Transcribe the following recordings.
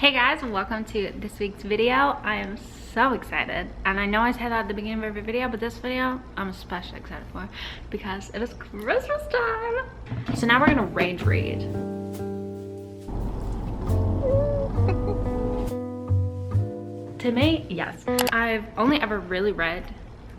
Hey guys, and welcome to this week's video. I am so excited, and I know I say that at the beginning of every video, but this video I'm especially excited for because it is Christmas time. So now we're gonna rage read. To me, yes. I've only ever really read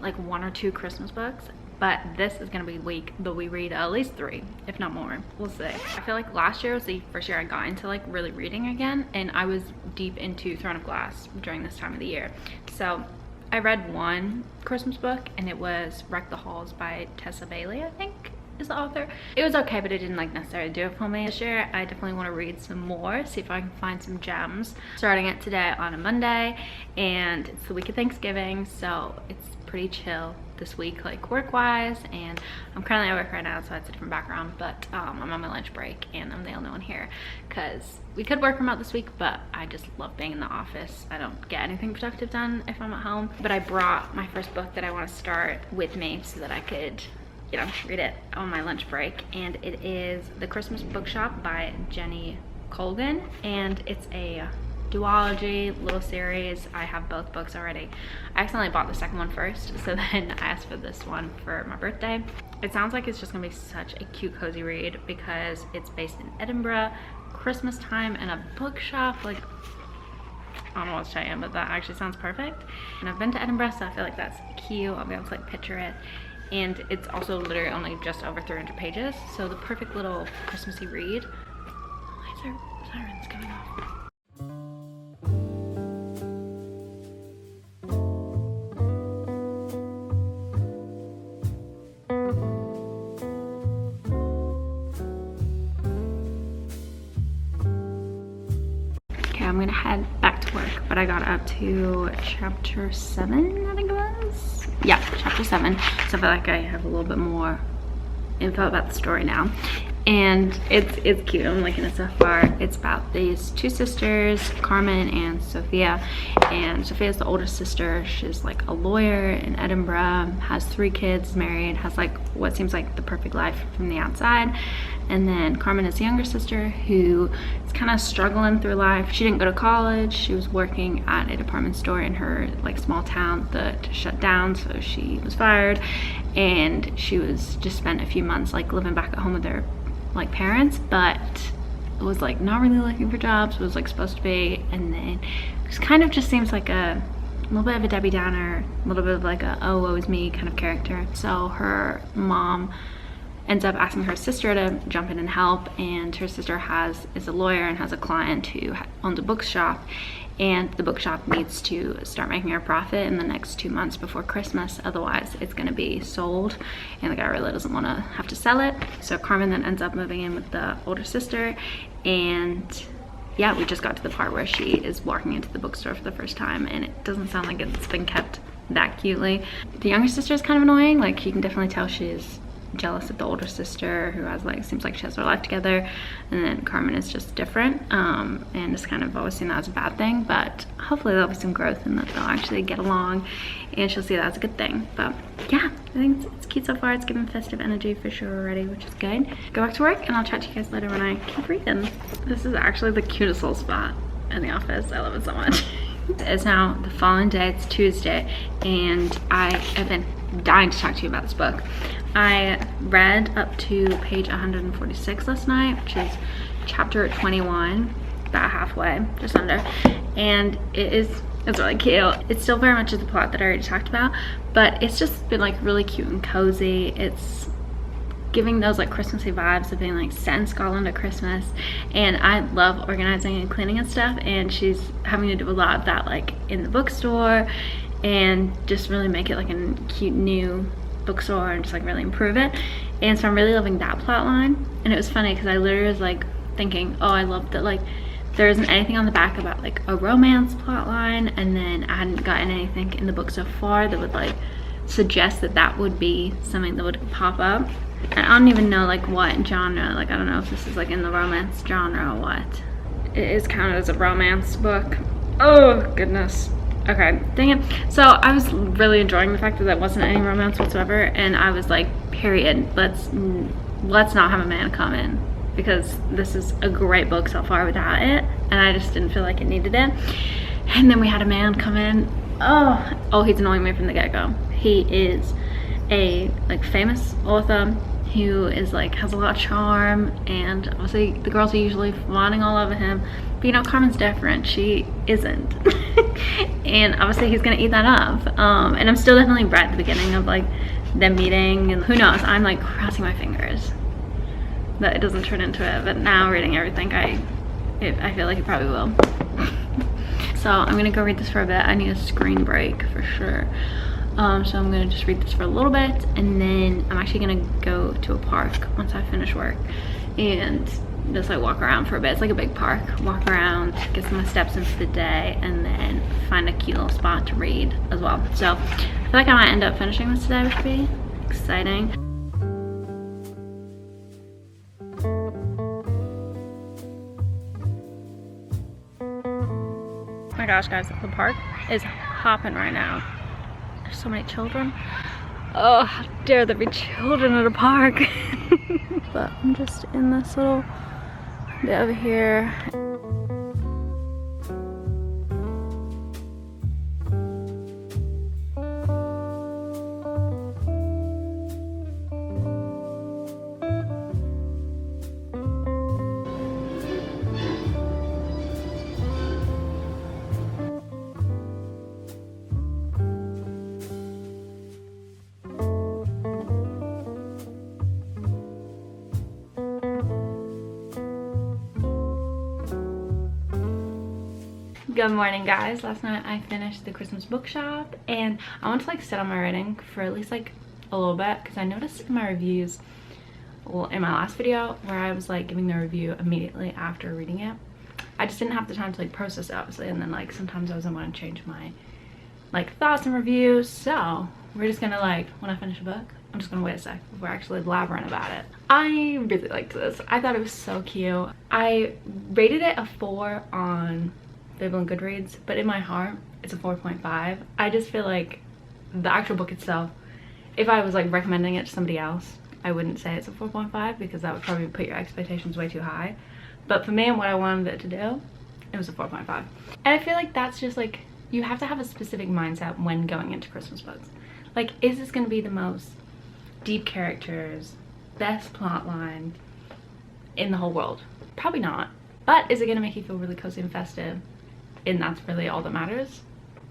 like 1 or 2 Christmas books, but this is gonna be the week that we read at least 3, if not more. We'll see. I feel like last year was the first year I got into like really reading again, and I was deep into Throne of Glass during this time of the year. So I read 1 Christmas book, and it was Wreck the Halls by Tessa Bailey, I think is the author. It was okay, but it didn't like necessarily do it for me this year. I definitely want to read some more, see if I can find some gems. Starting it today on a Monday, and it's the week of Thanksgiving, so it's pretty chill this week, like work-wise, and I'm currently at work right now, so it's a different background, but I'm on my lunch break, and I'm the only one here because we could work remote this week, but I just love being in the office. I don't get anything productive done if I'm at home. But I brought my first book that I want to start with me so that I could, you know, read it on my lunch break, and it is The Christmas Bookshop by Jenny Colgan, and it's a duology little series. I have both books already. I accidentally bought the second one first, so then I asked for this one for my birthday. It sounds like it's just gonna be such a cute, cozy read because it's based in Edinburgh, Christmas time, and a bookshop. Like, I don't know what to tell you, but that actually sounds perfect. And I've been to Edinburgh, so I feel like that's cute. I'll be able to like picture it. And it's also literally only just over 300 pages, so the perfect little Christmassy read. Why is there sirens going off? I'm gonna head back to work, but I got up to chapter 7, I think it was. Yeah, chapter 7. So I feel like I have a little bit more info about the story now. And it's cute. I'm liking it so far. It's about these 2 sisters, Carmen and Sophia. And Sophia's the oldest sister. She's like a lawyer in Edinburgh, has 3 kids, married, has like what seems like the perfect life from the outside. And then Carmen is the younger sister who is kind of struggling through life. She didn't go to college. She was working at a department store in her like small town that shut down, so she was fired. And she was just spent a few months like living back at home with her like parents, but it was like not really looking for jobs. It was like supposed to be, and then it kind of just seems like a little bit of a Debbie Downer, a little bit of like a oh woe is me kind of character. So her mom ends up asking her sister to jump in and help, and her sister is a lawyer and has a client who owns a bookshop, and the bookshop needs to start making a profit in the next 2 months before Christmas, otherwise it's going to be sold, and the guy really doesn't want to have to sell it. So Carmen then ends up moving in with the older sister, and yeah, we just got to the part where she is walking into the bookstore for the first time, and it doesn't sound like it's been kept that cutely. The younger sister is kind of annoying. Like, you can definitely tell she's jealous of the older sister who has like, seems like she has her life together, and then Carmen is just different, and just kind of always seen that as a bad thing, but hopefully there'll be some growth and that they'll actually get along, and she'll see that as a good thing. But yeah, I think it's cute so far. It's giving festive energy for sure already, which is good. Go back to work, and I'll chat to you guys later when I keep reading. This is actually the cutest little spot in the office. I love it so much. It's now the following day. It's Tuesday, and I have been dying to talk to you about this book. I read up to page 146 last night, which is chapter 21, about halfway, just under, and it's really cute. It's still very much the plot that I already talked about, but it's just been like really cute and cozy. It's giving those like Christmassy vibes of being like set in Scotland at Christmas, and I love organizing and cleaning and stuff, and she's having to do a lot of that like in the bookstore, and just really make it like a cute new bookstore and just like really improve it. And so I'm really loving that plot line. And it was funny because I literally was like thinking, oh, I love that like there isn't anything on the back about like a romance plot line, and then I hadn't gotten anything in the book so far that would like suggest that that would be something that would pop up. And I don't even know like what genre, like I don't know if this is like in the romance genre or what. It is counted as a romance book. Oh goodness. Okay, dang it. So I was really enjoying the fact that there wasn't any romance whatsoever, and I was like, period, let's not have a man come in because this is a great book so far without it, and I just didn't feel like it needed it. And then we had a man come in. Oh, he's annoying me from the get-go. He is a like famous author who is like has a lot of charm, and obviously the girls are usually fawning all over him, but you know, Carmen's different. She isn't. And obviously he's gonna eat that up. And I'm still definitely right at the beginning of like them meeting, and who knows, I'm like crossing my fingers that it doesn't turn into it. But now reading everything, I feel like it probably will. So I'm gonna go read this for a bit. I need a screen break for sure. So I'm gonna just read this for a little bit, and then I'm actually gonna go to a park once I finish work and just like walk around for a bit. It's like a big park. Walk around, get some of my steps in for the day, and then find a cute little spot to read as well. So I feel like I might end up finishing this today, which would be exciting. Oh my gosh, guys, the park is hopping right now. There's so many children. Oh, how dare there be children at a park. But I'm just in this little bit over here. Good morning, guys. Last night I finished the Christmas bookshop, and I want to like sit on my writing for at least like a little bit, because I noticed in my reviews, well, in my last video where I was like giving the review immediately after reading it, I just didn't have the time to like process it, obviously, and then like sometimes I wasn't want to change my like thoughts and reviews. So we're just gonna like, when I finish a book, I'm just gonna wait a sec before actually blabbering about it. I really liked this. I thought it was so cute. I rated it a 4 on Fable and Goodreads, but in my heart it's a 4.5. I just feel like the actual book itself, if I was like recommending it to somebody else, I wouldn't say it's a 4.5, because that would probably put your expectations way too high. But for me and what I wanted it to do, it was a 4.5. And I feel like that's just like, you have to have a specific mindset when going into Christmas books. Like, is this going to be the most deep characters, best plot line in the whole world? Probably not. But is it going to make you feel really cozy and festive? And that's really all that matters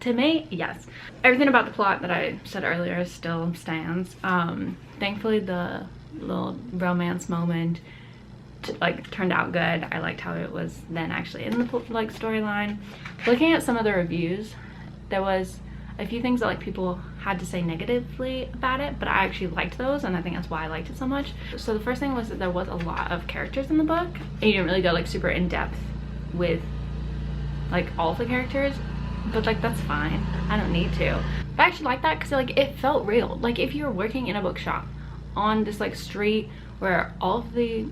to me. Yes, everything about the plot that I said earlier still stands. Thankfully the little romance moment like turned out good. I liked how it was then actually in the like storyline. Looking at some of the reviews, there was a few things that like people had to say negatively about it, but I actually liked those, and I think that's why I liked it so much. So the first thing was that there was a lot of characters in the book, and you didn't really go like super in depth with like all of the characters, but like that's fine. I don't need to. I actually like that because like it felt real. Like if you were working in a bookshop on this like street where all of the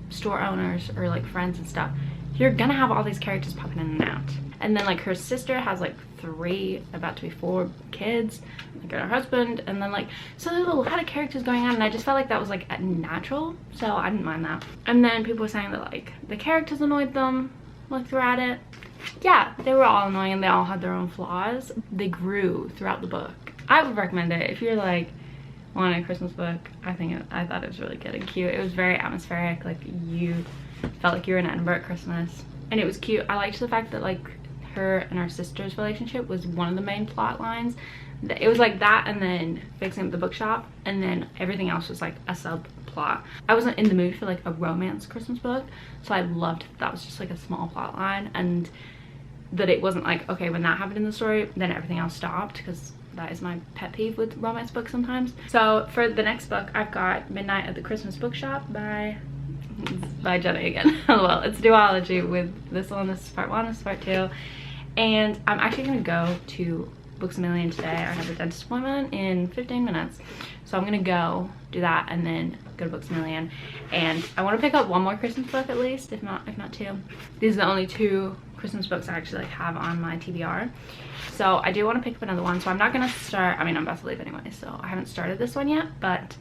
store owners are like friends and stuff, you're gonna have all these characters popping in and out. And then like her sister has like 3, about to be 4 kids, like her husband, and then like, so there's a lot of characters going on, and I just felt like that was like natural, so I didn't mind that. And then people were saying that like the characters annoyed them like throughout it. Yeah, they were all annoying and they all had their own flaws. They grew throughout the book. I would recommend it if you're like wanting a Christmas book. I thought it was really good and cute. It was very atmospheric, like you felt like you were in Edinburgh at Christmas, and it was cute. I liked the fact that like her and her sister's relationship was one of the main plot lines. It was like that, and then fixing up the bookshop, and then everything else was like a subplot. I wasn't in the mood for like a romance Christmas book, so I loved that was just like a small plot line, and that it wasn't like, okay, when that happened in the story, then everything else stopped, because that is my pet peeve with romance books sometimes. So for the next book, I've got Midnight at the Christmas Bookshop by Jenny again. Well, it's duology with this one. This is part 1, this is part 2. And I'm actually gonna go to Books A Million today. I have a dentist appointment in 15 minutes. So I'm gonna go do that and then go to Books A Million. And I wanna pick up one more Christmas book at least, if not 2. These are the only 2 Christmas books I actually like have on my TBR. So I do want to pick up another one. So I'm not gonna start, I mean, I'm about to leave anyway, so I haven't started this one yet, but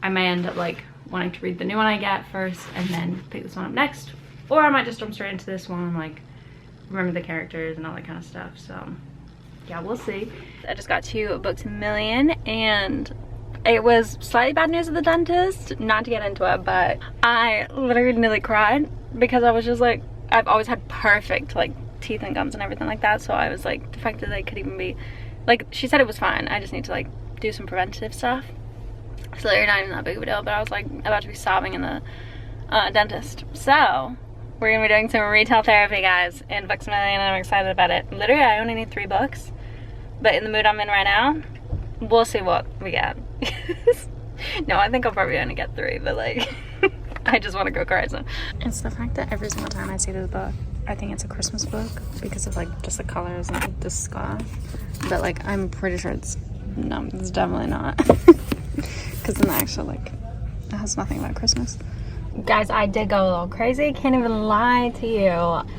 I may end up like wanting to read the new one I get first and then pick this one up next. Or I might just jump straight into this one and like remember the characters and all that kind of stuff. So yeah, we'll see. I just got to Books A Million and it was slightly bad news at the dentist. Not to get into it, but I literally nearly cried because I was just like, I've always had perfect like teeth and gums and everything like that. So I was like, the fact that they could even be, like, she said it was fine. I just need to like do some preventative stuff. So they're not even that big of a deal, but I was like about to be sobbing in the dentist. So we're gonna be doing some retail therapy, guys, in Books A Million. I'm excited about it. Literally, I only need 3 books, but in the mood I'm in right now, we'll see what we get. No, I think I'll probably only get 3, but like, I just want to go crazy. It's the fact that every single time I see this book, I think it's a Christmas book because of like just the colors and the sky. But like, I'm pretty sure it's definitely not. Because in the actual, like, it has nothing about Christmas. Guys, I did go a little crazy. Can't even lie to you.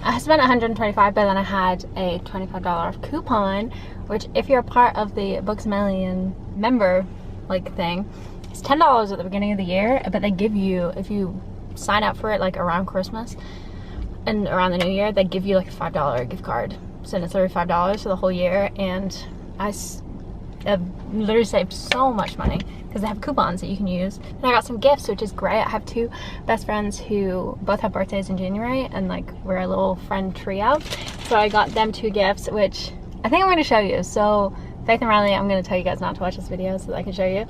I spent $125, but then I had a $25 off coupon, which if you're a part of the Books A Million member like thing, it's $10 at the beginning of the year, but they give you, if you sign up for it like around Christmas and around the new year, they give you like a $5 gift card. So it's $35 for the whole year, and I've literally saved so much money because they have coupons that you can use. And I got some gifts, which is great. I have 2 best friends who both have birthdays in January, and like we're a little friend trio. So I got them 2 gifts, which I think I'm going to show you. So Faith and Riley, I'm going to tell you guys not to watch this video so that I can show you,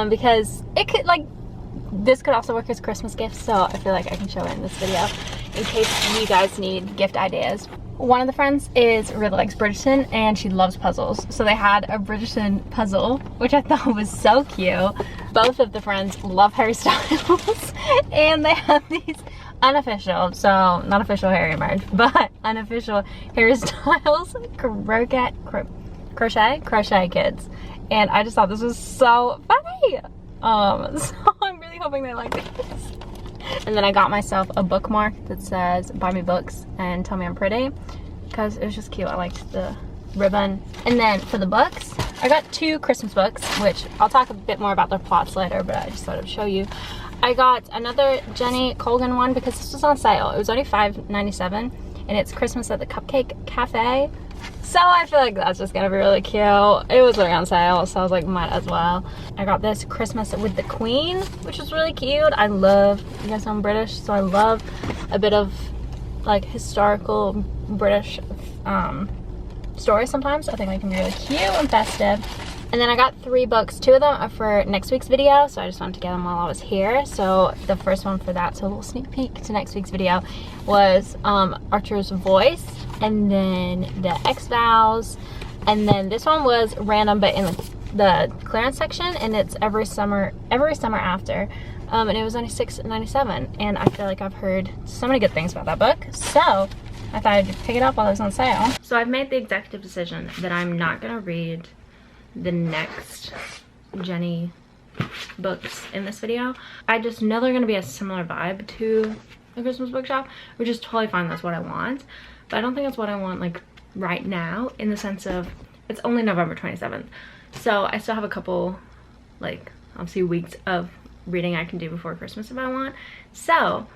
because it could, like, this could also work as Christmas gifts, so I feel like I can show it in this video in case you guys need gift ideas. One of the friends really likes Bridgerton, and she loves puzzles. So they had a Bridgerton puzzle, which I thought was so cute. Both of the friends love Harry Styles, and they have these unofficial, so not official Harry merch, but unofficial Harry Styles crochet kits. And I just thought this was so funny. So I'm really hoping they like this. And then I got myself a bookmark that says buy me books and tell me I'm pretty, because it was just cute. I liked the ribbon. And then for the books, I got 2 Christmas books, which I'll talk a bit more about their plots later, but I just thought I'd show you. I got another Jenny Colgan one because this was on sale. It was only $5.97, and it's Christmas at the Cupcake Cafe. So I feel like that's just gonna be really cute. It was already on sale, so I was like, might as well. I got this Christmas with the Queen, which is really cute. I love, you guys know I'm British, so I love a bit of like historical British stories sometimes. I think they can be really cute and festive. And then I got 3 books. 2 of them are for next week's video, so I just wanted to get them while I was here. So the first one for that, so a little sneak peek to next week's video, was Archer's Voice, and then the X-Files, and then this one was random but in the clearance section, and it's every summer after, and it was only $6.97, and I feel like I've heard so many good things about that book, so I thought I'd pick it up while it was on sale. So I've made the executive decision that I'm not gonna read the next Jenny books in this video. I just know they're gonna be a similar vibe to a Christmas bookshop, which is totally fine. That's what I want, but I don't think it's what I want like right now, in the sense of it's only November 27th, so I still have a couple, like, obviously weeks of reading I can do before Christmas if I want. So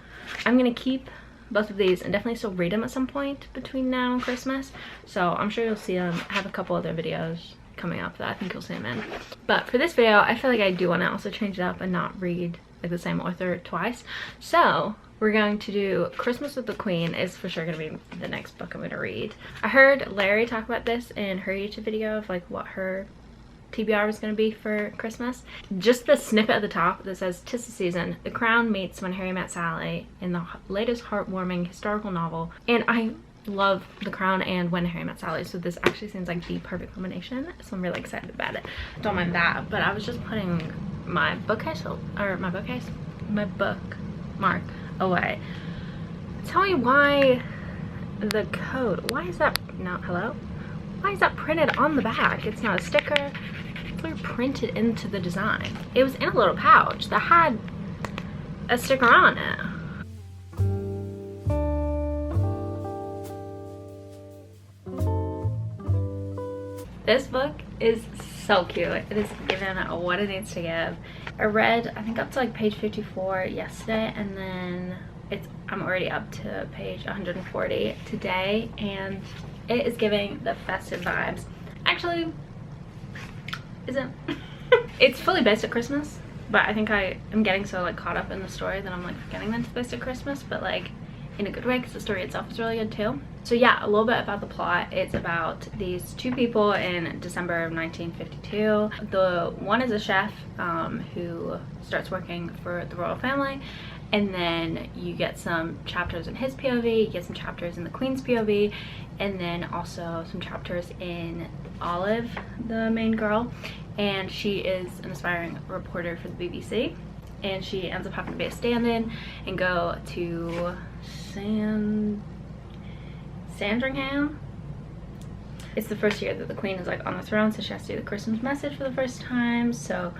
I'm gonna keep both of these and definitely still read them at some point between now and Christmas, so I'm sure you'll see them. I have a couple other videos coming up that I think you'll see them in, but for this video I feel like I do want to also change it up and not read like the same author twice. So we're going to do Christmas with the Queen is for sure going to be the next book I'm going to read. I heard Larry talk about this in her YouTube video of like what her TBR was going to be for Christmas. Just the snippet at the top that says, "'Tis the season, the Crown meets When Harry Met Sally in the latest heartwarming historical novel." And I love The Crown and When Harry Met Sally, so this actually seems like the perfect combination, so I'm really excited about it. Don't mind that, but I was just putting my bookmark away. Tell me why the code, why is that printed on the back? It's not a sticker, it's like printed into the design. It was in a little pouch that had a sticker on it. This book is so cute. It is given what it needs to give. I read, I think, up to like page 54 yesterday, and then I'm already up to page 140 today, and it is giving the festive vibes. Actually, isn't it's fully based at Christmas, but I think I am getting so like caught up in the story that I'm like forgetting that it's based at Christmas, but like in a good way, because the story itself is really good too. So yeah, a little bit about the plot. It's about these two people in December of 1952. The one is a chef who starts working for the royal family, and then you get some chapters in his POV, you get some chapters in the Queen's POV, and then also some chapters in Olive, the main girl, and she is an aspiring reporter for the BBC, and she ends up having to be a stand-in and go to Sandringham. It's the first year that the Queen is like on the throne, so she has to do the Christmas message for the first time. So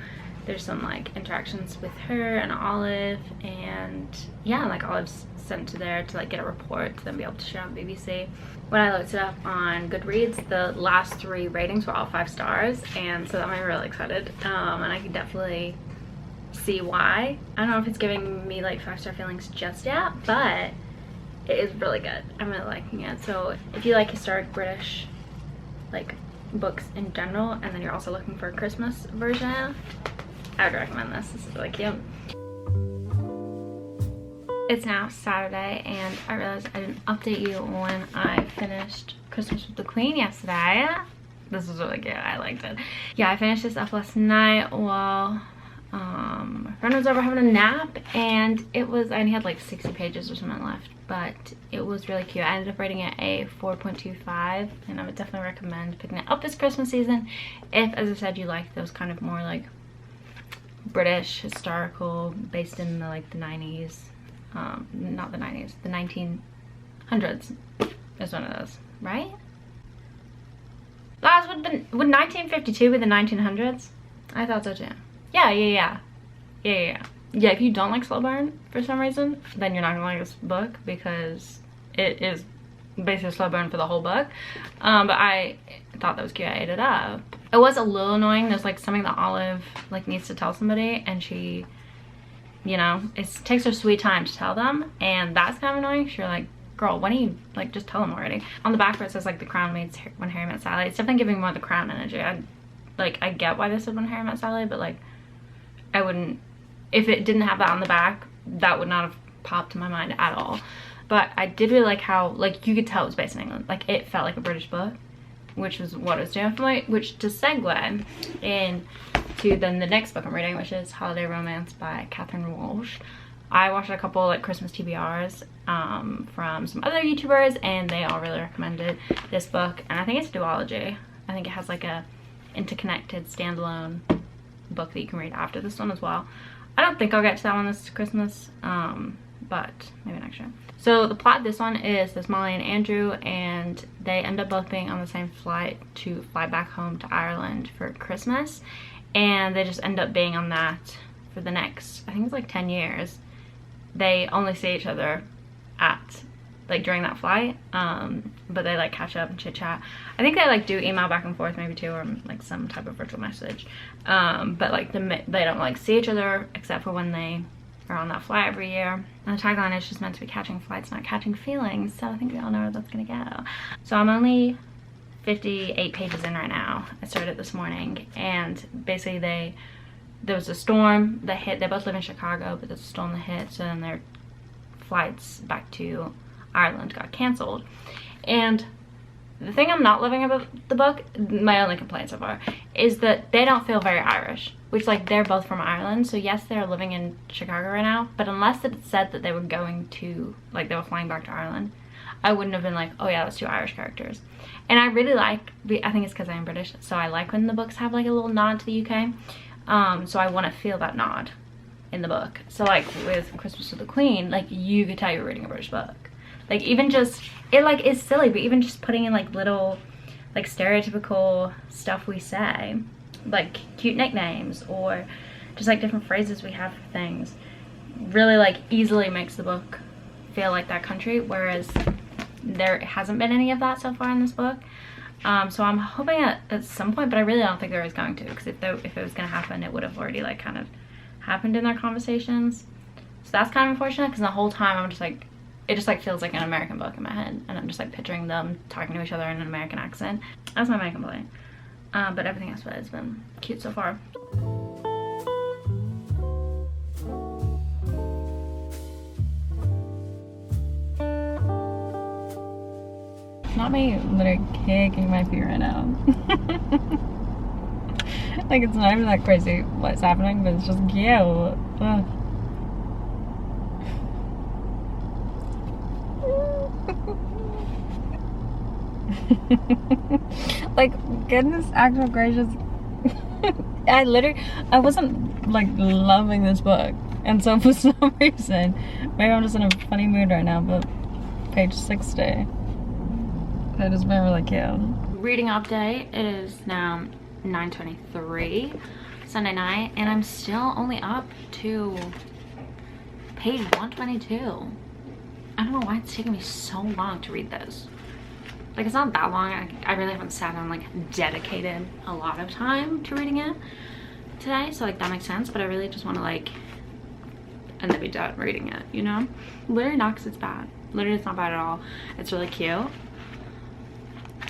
there's some like interactions with her and Olive, and yeah, like Olive's sent to there to like get a report to then be able to share on BBC. When I looked it up on Goodreads, the last 3 ratings were all 5 stars, and so that made me really excited. And I could definitely see why. I don't know if it's giving me like 5-star feelings just yet, but it is really good. I'm really liking it. So if you like historic British like books in general, and then you're also looking for a Christmas version, I would recommend this. This is really cute. It's now Saturday, and I realized I didn't update you when I finished Christmas with the Queen yesterday. This was really cute. I liked it. Yeah, I finished this up last night while my friend was over having a nap, and I only had like 60 pages or something left, but it was really cute. I ended up rating it a 4.25, and I would definitely recommend picking it up this Christmas season if, as I said, you like those kind of more like British historical based in the like the 90s, not the 90s, the 1900s is one of those, right? That would 1952 be the 1900s? I thought so too. Yeah, if you don't like slow burn for some reason, then you're not gonna like this book, because it is basically a slow burn for the whole book. But I thought that was cute. I ate it up. It was a little annoying. There's like something that Olive like needs to tell somebody, and she, you know, it takes her sweet time to tell them, and that's kind of annoying. You're like, girl, why don't you like just tell them already? On the back where it says like the Crown meets When Harry Met Sally, it's definitely giving more the Crown energy. I get why this is When Harry Met Sally, but like I wouldn't, if it didn't have that on the back, that would not have popped to my mind at all. But I did really like how, like, you could tell it was based in England. Like, it felt like a British book, which was what it was doing for me. Which, to segue into then the next book I'm reading, which is Holiday Romance by Catherine Walsh. I watched a couple like Christmas TBRs from some other YouTubers, and they all really recommended this book. And I think it's a duology. I think it has like a interconnected standalone book that you can read after this one as well. I don't think I'll get to that one this Christmas, but maybe next year. So the plot of this one is there's Molly and Andrew, and they end up both being on the same flight to fly back home to Ireland for Christmas, and they just end up being on that for the next, I think it's like 10 years. They only see each other at like during that flight, but they like catch up and chit chat. I think they like do email back and forth maybe too, or like some type of virtual message, but like they don't like see each other except for when they are on that flight every year. And the tagline is just meant to be catching flights, not catching feelings, so I think we all know where that's gonna go. So I'm only 58 pages in right now. I started this morning, and basically there was a storm that hit. They both live in Chicago, but there's a storm that hit, so then their flights back to Ireland got cancelled. And the thing I'm not loving about the book, my only complaint so far, is that they don't feel very Irish, which like they're both from Ireland, so yes, they're living in Chicago right now, but unless it said that they were going to, like they were flying back to Ireland, I wouldn't have been like, oh yeah, that's 2 Irish characters. And I really like, I think it's because I am British, so I like when the books have like a little nod to the UK, so I want to feel that nod in the book. So like with Christmas with the Queen, like you could tell you're reading a British book. Like even just, it like is silly, but even just putting in like little like stereotypical stuff we say, like cute nicknames or just like different phrases we have for things, really like easily makes the book feel like that country, whereas there hasn't been any of that so far in this book. So I'm hoping at some point, but I really don't think there is going to, because if it was gonna happen, it would have already like kind of happened in their conversations. So that's kind of unfortunate, because the whole time I'm just like, it just like feels like an American book in my head, and I'm just like picturing them talking to each other in an American accent. That's my main complaint. But everything else has been cute so far. Not me literally kicking my feet right now. Like, it's not even that crazy what's happening, but it's just cute. Ugh. Like, goodness, actual gracious. I wasn't like loving this book, and so for some reason, maybe I'm just in a funny mood right now, but page 60. That has been really cute. Reading update. It is now 9:23 Sunday night, and I'm still only up to page 122. I don't know why it's taking me so long to read this. Like, it's not that long. I really haven't sat down, like, dedicated a lot of time to reading it today, so like that makes sense, but I really just want to like, and then be done reading it, you know? Literally not because it's bad. Literally it's not bad at all. It's really cute.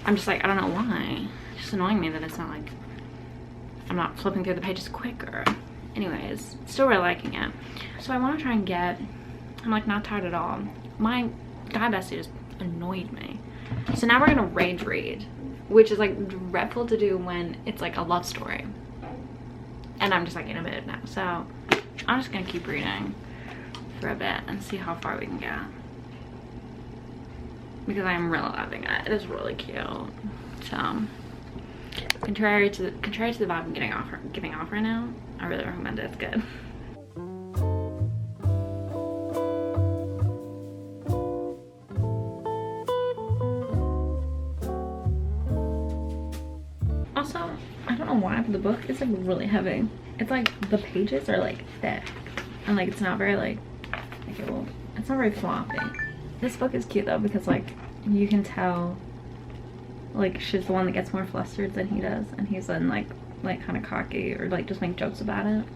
I'm just like, I don't know why. It's just annoying me that it's not like, I'm not flipping through the pages quicker. Anyways, still really liking it. So I want to try and get, I'm like not tired at all. My guy bestie just annoyed me. So now we're gonna rage read, which is like dreadful to do when it's like a love story. And I'm just like in a mood now. So I'm just gonna keep reading for a bit and see how far we can get. Because I'm really loving it. It is really cute. So contrary to the vibe I'm giving off right now, I really recommend it. It's good. Also, I don't know why, but the book is like really heavy. It's like the pages are like thick, and like it's not very like it's not very floppy. This book is cute though, because like you can tell like she's the one that gets more flustered than he does, and he's then like kind of cocky or like just make jokes about it,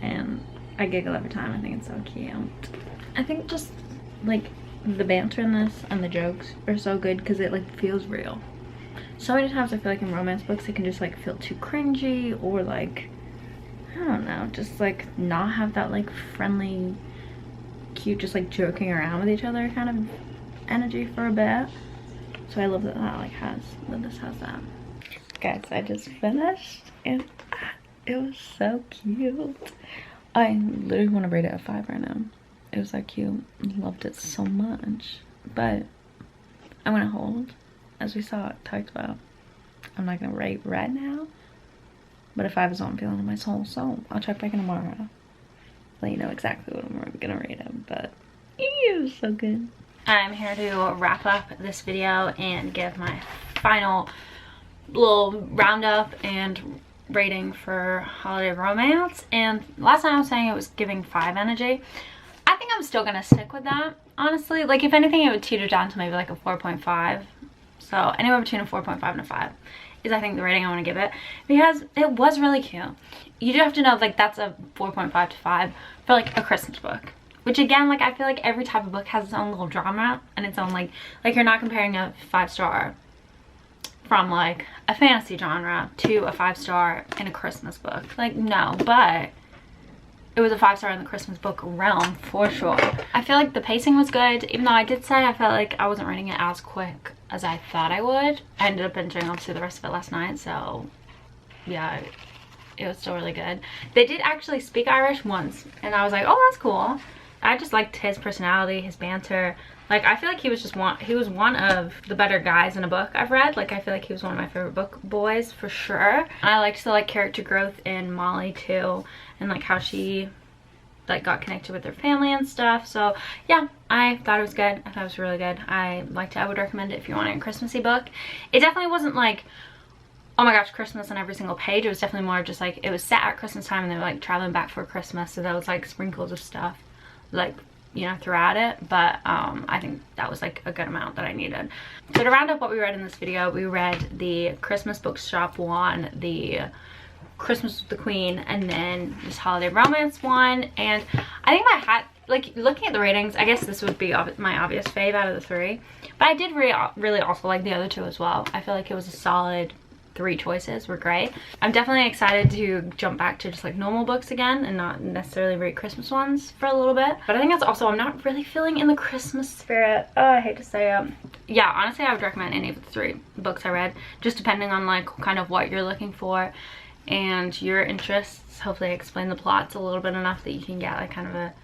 and I giggle every time. I think it's so cute. I think just like the banter in this and the jokes are so good because it like feels real. So many times I feel like in romance books it can just like feel too cringy, or like, I don't know, just like not have that like friendly, cute, just like joking around with each other kind of energy for a bit. So I love that this has that. Guys, I just finished and it was so cute. I literally want to rate it a 5 right now. It was so cute. Loved it so much. But I'm gonna hold, as we talked about. I'm not gonna rate right now, but a 5 is what I'm feeling in my soul. So I'll check back in tomorrow, let you know exactly what I'm gonna rate him. But it was so good. I'm here to wrap up this video and give my final little roundup and rating for Holiday Romance. And last time I was saying it was giving 5 energy. I think I'm still gonna stick with that, honestly. Like, if anything, it would teeter down to maybe like a 4.5. So anywhere between a 4.5 and a 5 is, I think, the rating I want to give it, because it was really cute. You do have to know, like, that's a 4.5 to 5 for like a Christmas book, which again, like, I feel like every type of book has its own little drama and its own like you're not comparing a 5-star from like a fantasy genre to a 5-star in a Christmas book. Like, no, but it was a 5-star in the Christmas book realm for sure. I feel like the pacing was good, even though I did say I felt like I wasn't reading it as quick as I thought I would. I ended up binging obviously the rest of it last night, so yeah, it was still really good. They did actually speak Irish once, and I was like, oh, that's cool. I just liked his personality, his banter. Like, I feel like he was one of the better guys in a book I've read. Like, I feel like he was one of my favorite book boys for sure. I liked the like character growth in Molly too, and like how she like got connected with her family and stuff. So yeah, I thought it was good. I thought it was really good. I liked it. I would recommend it if you want a Christmassy book. It definitely wasn't like, oh my gosh, Christmas on every single page. It was definitely more just like, it was set at Christmas time and they were like traveling back for Christmas, so that was like sprinkles of stuff like you know, throughout it, but I think that was like a good amount that I needed. So to round up what we read in this video, we read the Christmas Bookshop one, the Christmas with the Queen, and then this holiday romance one. And I think if I had, like, looking at the ratings, I guess this would be my obvious fave out of the three, but I did really also like the other two as well. I feel like it was a solid 3 choices, were great. I'm definitely excited to jump back to just like normal books again and not necessarily read Christmas ones for a little bit. But I think that's also, I'm not really feeling in the Christmas spirit. Oh, I hate to say it. Yeah, honestly, I would recommend any of the 3 books I read, just depending on like kind of what you're looking for and your interests. Hopefully I explain the plots a little bit enough that you can get like kind of a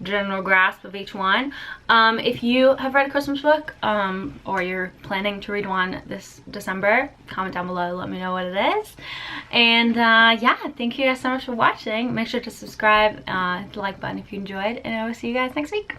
general grasp of each one. If you have read a Christmas book or you're planning to read one this December, comment down below, let me know what it is. And yeah, thank you guys so much for watching. Make sure to subscribe, hit the like button if you enjoyed, and I will see you guys next week.